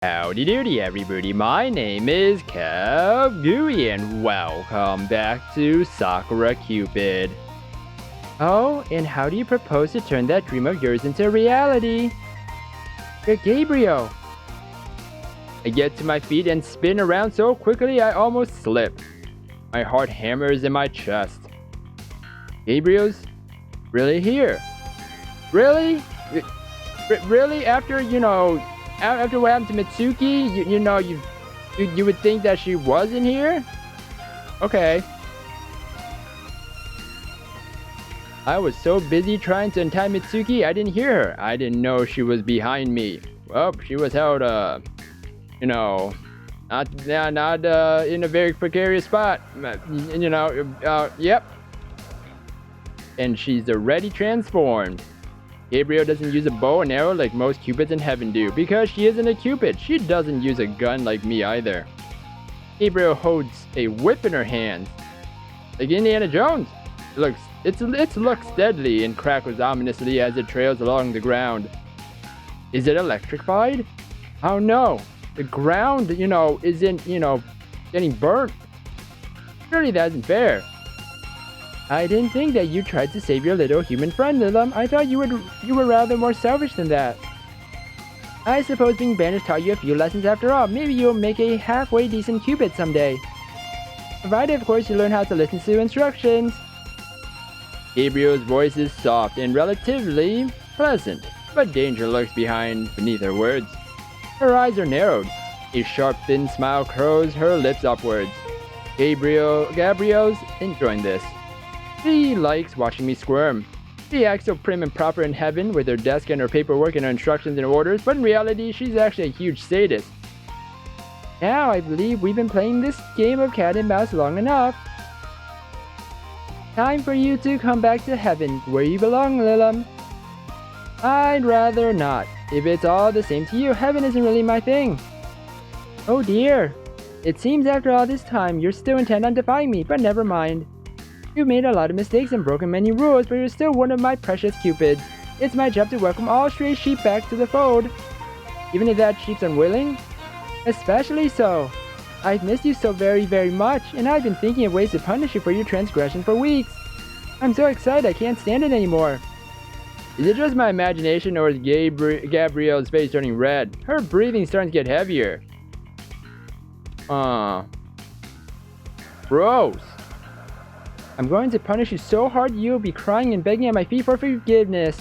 Howdy doody everybody, my name is KevGuuey and welcome back to Sakura Cupid. Oh, and how do you propose to turn that dream of yours into reality? You're Gabriel. I get to my feet and spin around so quickly I almost slip. My heart hammers in my chest. Gabriel's really here. Really? Really? After, after what happened to Mitsuki, you would think that she wasn't here? Okay. I was so busy trying to untie Mitsuki, I didn't hear her. I didn't know she was behind me. Well, she was held, not in a very precarious spot. Yep. And she's already transformed. Gabriel doesn't use a bow and arrow like most cupids in heaven do, because she isn't a cupid. She doesn't use a gun like me either. Gabriel holds a whip in her hand, like Indiana Jones. It looks deadly and crackles ominously as it trails along the ground. Is it electrified? Oh no, the ground, isn't, getting burnt. Surely that isn't fair. I didn't think that you tried to save your little human friend, Lilim. I thought you were rather more selfish than that. I suppose being banished taught you a few lessons after all. Maybe you'll make a halfway decent cupid someday. Provided, of course, you learn how to listen to instructions. Gabriel's voice is soft and relatively pleasant, but danger lurks beneath her words. Her eyes are narrowed. A sharp, thin smile curls her lips upwards. Gabriel's enjoying this. She likes watching me squirm. She acts so prim and proper in heaven with her desk and her paperwork and her instructions and orders, but in reality, she's actually a huge sadist. Now, I believe we've been playing this game of cat and mouse long enough. Time for you to come back to heaven, where you belong, Lilim. I'd rather not. If it's all the same to you, heaven isn't really my thing. Oh dear. It seems after all this time, you're still intent on defying me, but never mind. You've made a lot of mistakes and broken many rules, but you're still one of my precious cupids. It's my job to welcome all stray sheep back to the fold. Even if that sheep's unwilling? Especially so. I've missed you so very, very much, and I've been thinking of ways to punish you for your transgression for weeks. I'm so excited I can't stand it anymore. Is it just my imagination, or is Gabriel's face turning red? Her breathing starting to get heavier. Gross. I'm going to punish you so hard you'll be crying and begging at my feet for forgiveness.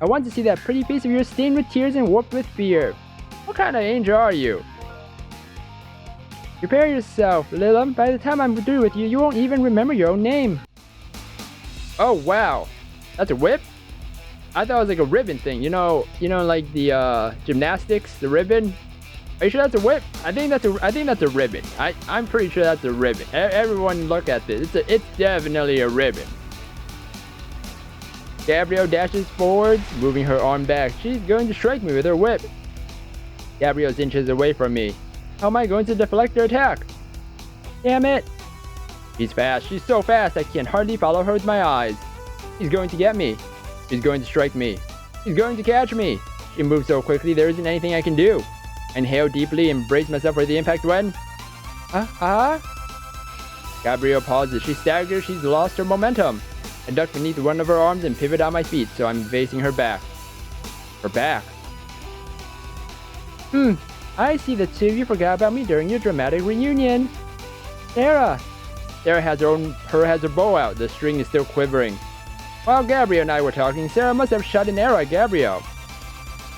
I want to see that pretty face of yours stained with tears and warped with fear. What kind of angel are you? Prepare yourself, Lilim. By the time I'm through with you, you won't even remember your own name. Oh wow, that's a whip? I thought it was like a ribbon thing. Like the gymnastics, the ribbon. Are you sure that's a whip? I think that's a ribbon. I'm pretty sure that's a ribbon. Everyone look at this. It's definitely a ribbon. Gabriel dashes forwards, moving her arm back. She's going to strike me with her whip. Gabriel's inches away from me. How am I going to deflect her attack? Damn it. She's fast. She's so fast I can hardly follow her with my eyes. She's going to get me. She's going to strike me. She's going to catch me. She moves so quickly there isn't anything I can do. Inhale deeply and brace myself for the impact when... Gabriel pauses. She staggers. She's lost her momentum. I duck beneath one of her arms and pivot on my feet, so I'm facing her back. Her back. I see the two of you forgot about me during your dramatic reunion. Serra. Serra has her bow out. The string is still quivering. While Gabriel and I were talking, Serra must have shot an arrow at Gabriel.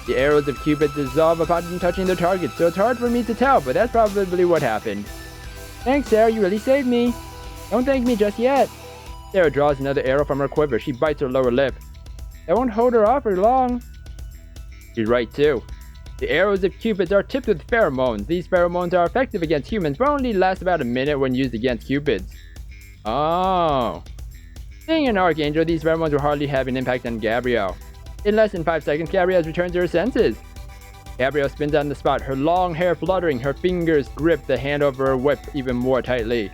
The arrows of Cupid dissolve upon touching their target, so it's hard for me to tell, but that's probably what happened. Thanks, Serra, you really saved me. Don't thank me just yet. Serra draws another arrow from her quiver. She bites her lower lip. That won't hold her off for long. She's right, too. The arrows of Cupids are tipped with pheromones. These pheromones are effective against humans, but only last about a minute when used against Cupids. Oh. Being an archangel, these pheromones will hardly have an impact on Gabriel. In less than 5 seconds, Gabriel has returned to her senses. Gabriel spins on the spot, her long hair fluttering. Her fingers grip the handle of her whip even more tightly.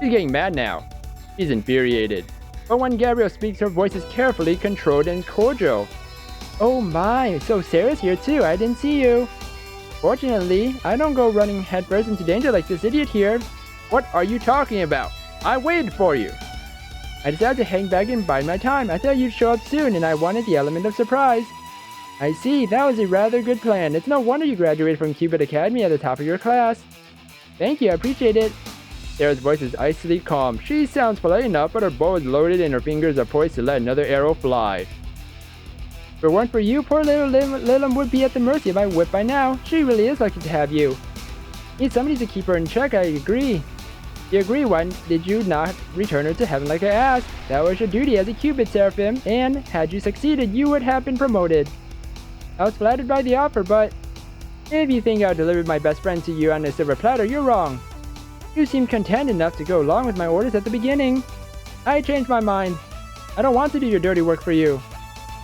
She's getting mad now. She's infuriated. But when Gabriel speaks, her voice is carefully controlled and cordial. Oh my, so Serra's here too. I didn't see you. Fortunately, I don't go running headfirst into danger like this idiot here. What are you talking about? I waited for you. I decided to hang back and bide my time. I thought you'd show up soon, and I wanted the element of surprise. I see, that was a rather good plan. It's no wonder you graduated from Cupid Academy at the top of your class. Thank you, I appreciate it. Serra's voice is icily calm. She sounds polite enough, but her bow is loaded and her fingers are poised to let another arrow fly. If it weren't for you, poor little Lilim would be at the mercy of my whip by now. She really is lucky to have you. Need somebody to keep her in check, I agree. You agree, why did you not return her to heaven like I asked? That was your duty as a Cupid, Seraphim, and had you succeeded, you would have been promoted. I was flattered by the offer, but if you think I delivered my best friend to you on a silver platter, you're wrong. You seemed content enough to go along with my orders at the beginning. I changed my mind. I don't want to do your dirty work for you.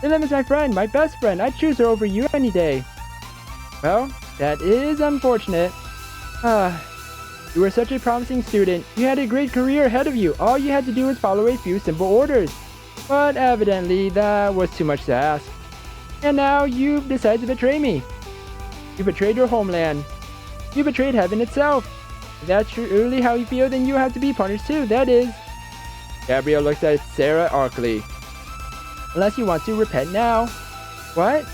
Lilim is my friend, my best friend. I'd choose her over you any day. Well, that is unfortunate. You were such a promising student. You had a great career ahead of you. All you had to do was follow a few simple orders. But evidently, that was too much to ask. And now you've decided to betray me. You betrayed your homeland. You betrayed heaven itself. If that's truly how you feel, then you have to be punished too, that is. Gabrielle looks at Serra archly. Unless you want to repent now. What?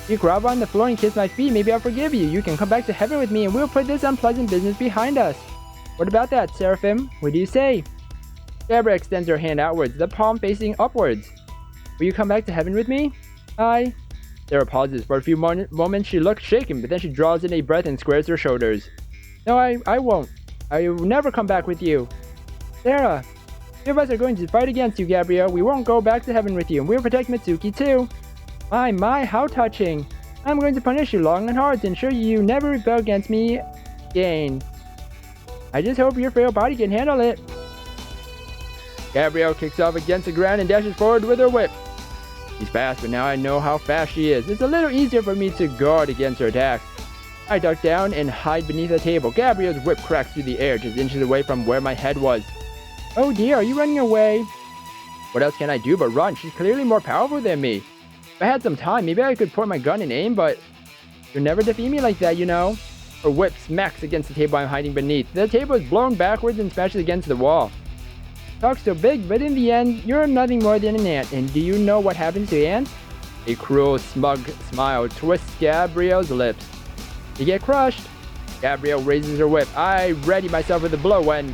You grovel on the floor and kiss my feet, maybe I'll forgive you. You can come back to heaven with me and we'll put this unpleasant business behind us. What about that, Seraphim? What do you say? Gabrielle extends her hand outwards, the palm facing upwards. Will you come back to heaven with me? I... Serra pauses. For a few moments she looks shaken, but then she draws in a breath and squares her shoulders. No, I won't. I will never come back with you. Serra, two of us are going to fight against you, Gabrielle. We won't go back to heaven with you, and we'll protect Mitsuki too. My, how touching. I'm going to punish you long and hard to ensure you never rebel against me again. I just hope your frail body can handle it. Gabrielle kicks off against the ground and dashes forward with her whip. She's fast, but now I know how fast she is. It's a little easier for me to guard against her attacks. I duck down and hide beneath a table. Gabrielle's whip cracks through the air just inches away from where my head was. Oh dear, are you running away? What else can I do but run? She's clearly more powerful than me. If I had some time, maybe I could point my gun and aim, but you'll never defeat me like that, you know. Her whip smacks against the table I'm hiding beneath. The table is blown backwards and smashes against the wall. Talk so big, but in the end, you're nothing more than an ant. And do you know what happens to ants? A cruel, smug smile twists Gabrielle's lips. You get crushed. Gabrielle raises her whip. I ready myself with a blow when...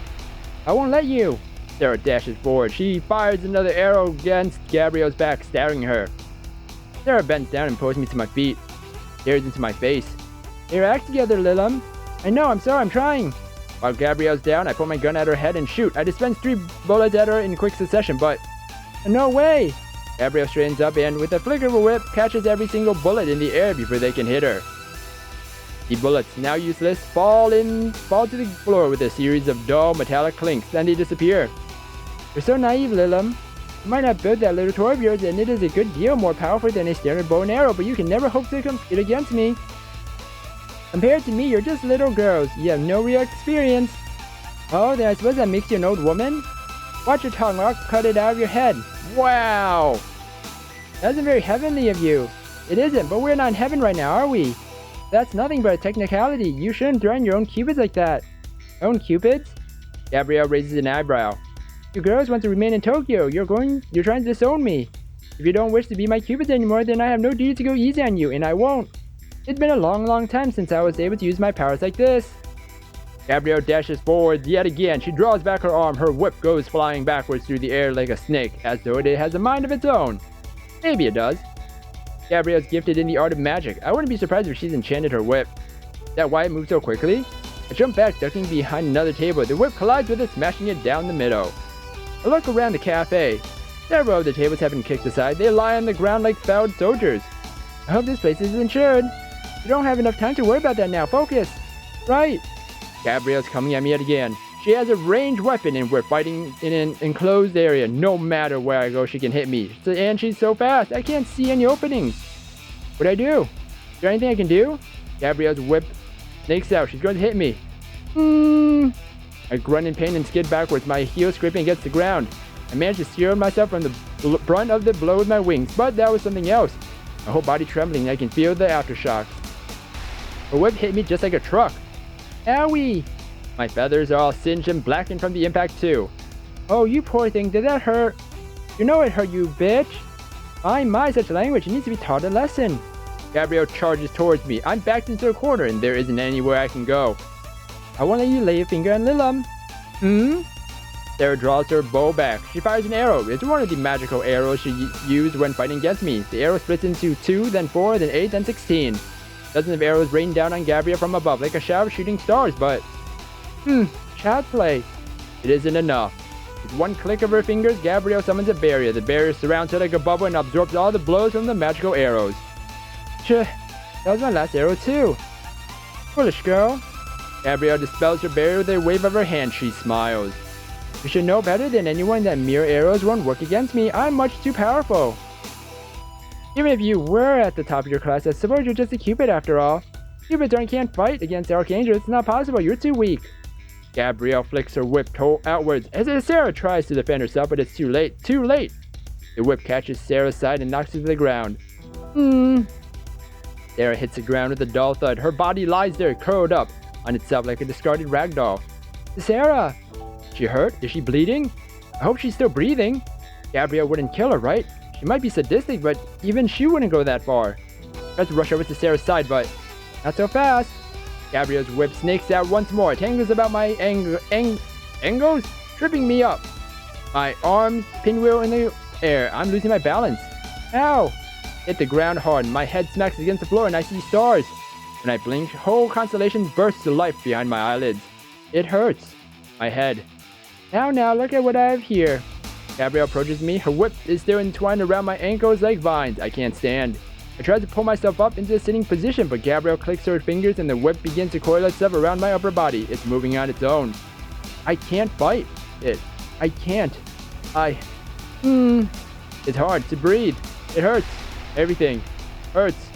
I won't let you. Serra dashes forward. She fires another arrow against Gabrielle's back, staring at her. Serra bends down and pulls me to my feet. Stares into my face. Here, act together, Lilim. I know, I'm sorry, I'm trying. While Gabrielle's down, I point my gun at her head and shoot. I dispense 3 bullets at her in quick succession, but... No way! Gabrielle straightens up and, with a flicker of a whip, catches every single bullet in the air before they can hit her. The bullets, now useless, fall to the floor with a series of dull metallic clinks, then they disappear. You're so naive, Lilim. You might not build that little toy of yours, and it is a good deal more powerful than a standard bow and arrow, but you can never hope to compete against me. Compared to me, you're just little girls. You have no real experience. Oh, then I suppose that makes you an old woman? Watch your tongue, or I'll cut it out of your head. Wow! That isn't very heavenly of you. It isn't, but we're not in heaven right now, are we? That's nothing but a technicality. You shouldn't threaten your own cupids like that. Own cupids? Gabrielle raises an eyebrow. You girls want to remain in Tokyo. You're trying to disown me. If you don't wish to be my cupids anymore, then I have no duty to go easy on you, and I won't. It's been a long time since I was able to use my powers like this. Gabrielle dashes forward yet again. She draws back her arm. Her whip goes flying backwards through the air like a snake, as though it has a mind of its own. Maybe it does. Gabrielle's gifted in the art of magic. I wouldn't be surprised if she's enchanted her whip. Is that why it moved so quickly? I jump back, ducking behind another table. The whip collides with it, smashing it down the middle. I look around the cafe. Several of the tables have been kicked aside. They lie on the ground like fouled soldiers. I hope this place is insured. You don't have enough time to worry about that now. Focus. Right. Gabrielle's coming at me yet again. She has a ranged weapon and we're fighting in an enclosed area. No matter where I go, she can hit me. And she's so fast, I can't see any openings. What'd I do? Is there anything I can do? Gabrielle's whip snakes out. She's going to hit me. I grunt in pain and skid backwards, my heels scraping against the ground. I managed to steer myself from the brunt of the blow with my wings, but that was something else. My whole body trembling, I can feel the aftershocks. Her whip hit me just like a truck. Owie! My feathers are all singed and blackened from the impact too. Oh, you poor thing, did that hurt? You know it hurt, you bitch. My, such language, it needs to be taught a lesson. Gabrielle charges towards me. I'm backed into a corner and there isn't anywhere I can go. I won't let you lay a finger on Lilim. Serra draws her bow back. She fires an arrow. It's one of the magical arrows she used when fighting against me. The arrow splits into 2, then 4, then 8, then 16. Dozens of arrows rain down on Gabrielle from above like a shower of shooting stars, but... child's play. It isn't enough. With one click of her fingers, Gabrielle summons a barrier. The barrier surrounds her like a bubble and absorbs all the blows from the magical arrows. That was my last arrow too. Foolish girl. Gabrielle dispels her barrier with a wave of her hand. She smiles. You should know better than anyone that mere arrows won't work against me. I'm much too powerful. Even if you were at the top of your class, I suppose you're just a cupid after all. Cupids can't fight against archangels. It's not possible. You're too weak. Gabrielle flicks her whip outwards as Serra tries to defend herself, but it's too late. Too late! The whip catches Serra's side and knocks her to the ground. Serra hits the ground with a dull thud. Her body lies there, curled up on itself like a discarded rag doll. Serra! She hurt? Is she bleeding? I hope she's still breathing. Gabrielle wouldn't kill her, right? She might be sadistic, but even she wouldn't go that far. Tries to rush over to Serra's side, but not so fast. Gabrielle's whip snakes out once more. It tangles about my ankles, tripping me up. My arms pinwheel in the air. I'm losing my balance. Ow! Hit the ground hard. My head smacks against the floor and I see stars. When I blink, whole constellations burst to life behind my eyelids. It hurts. My head. Now, look at what I have here. Gabrielle approaches me. Her whip is still entwined around my ankles like vines. I can't stand. I try to pull myself up into a sitting position, but Gabrielle clicks her fingers and the whip begins to coil itself around my upper body. It's moving on its own. I can't fight it. I can't. It's hard to breathe. It hurts. Everything hurts.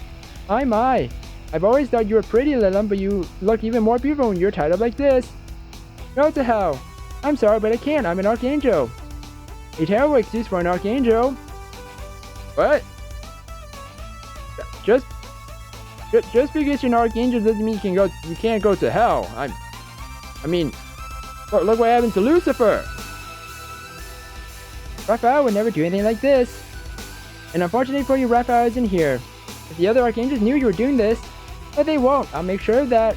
My. I've always thought you were pretty, Lilim, but you look even more beautiful when you're tied up like this. Go to hell. I'm sorry, but I can't. I'm an archangel. A terrible excuse for an archangel. What? Just because you're an archangel doesn't mean you can't go to hell. I mean, look what happened to Lucifer. Raphael would never do anything like this. And unfortunately for you, Raphael isn't here. If the other archangels knew you were doing this, but they won't. I'll make sure that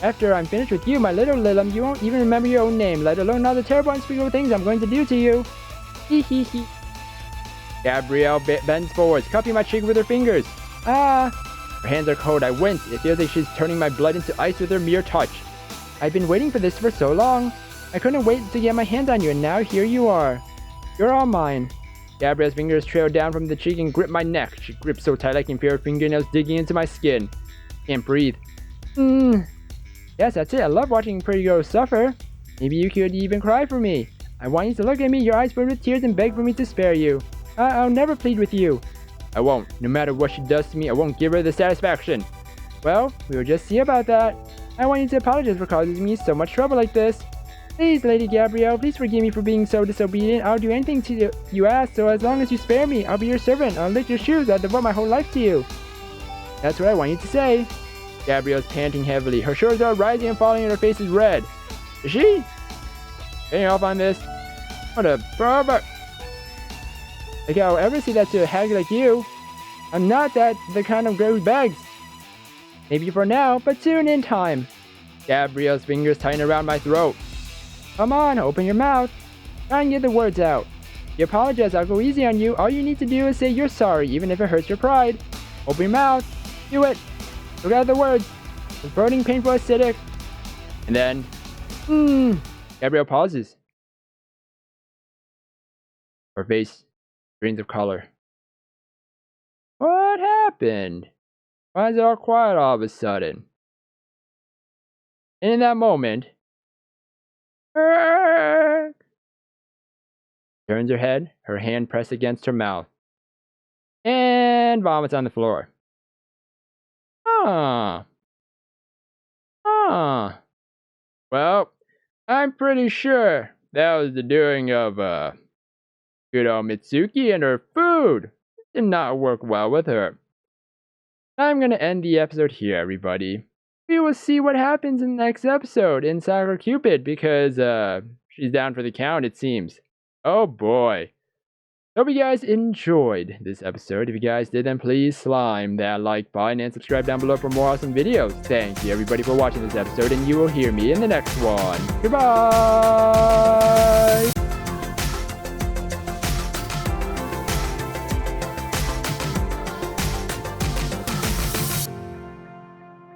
after I'm finished with you, my little Lilim, you won't even remember your own name, let alone all the terrible unspeakable things I'm going to do to you. Hee. Gabrielle bends forwards, cupping my cheek with her fingers. Her hands are cold. I wince. It feels like she's turning my blood into ice with her mere touch. I've been waiting for this for so long. I couldn't wait to get my hands on you, and now here you are. You're all mine. Gabrielle's fingers trail down from the cheek and grip my neck. She grips so tight I can feel her fingernails digging into my skin. Can't breathe. Yes, that's it. I love watching pretty girls suffer. Maybe you could even cry for me. I want you to look at me, your eyes filled with tears, and beg for me to spare you. I'll never plead with you. I won't. No matter what she does to me, I won't give her the satisfaction. Well, we will just see about that. I want you to apologize for causing me so much trouble like this. Please, Lady Gabrielle, please forgive me for being so disobedient. I'll do anything to you ask, so as long as you spare me, I'll be your servant. I'll lick your shoes. I'll devote my whole life to you. That's what I want you to say. Gabrielle's panting heavily. Her shoulders are rising and falling and her face is red. Is she getting off on this? What a barber! Like I'll ever see that to a hag like you. I'm not the kind of girl who begs. Maybe for now, but soon in time. Gabrielle's fingers tighten around my throat. Come on, open your mouth. Try and get the words out. You apologize, I'll go easy on you. All you need to do is say you're sorry, even if it hurts your pride. Open your mouth. Do it. Look out the words. It's burning, painful, acidic. And then, Gabrielle pauses. Her face drains of color. What happened? Why is it all quiet all of a sudden? And in that moment, turns her head, her hand pressed against her mouth, and vomits on the floor. Well, I'm pretty sure that was the doing of, good old Mitsuki and her food. It did not work well with her. I'm gonna end the episode here, everybody. we will see what happens in the next episode in Sakura Cupid, because she's down for the count, it seems. Oh boy. Hope you guys enjoyed this episode. If you guys did, then please slime that like button and subscribe down below for more awesome videos. Thank you everybody for watching this episode, and you will hear me in the next one. Goodbye!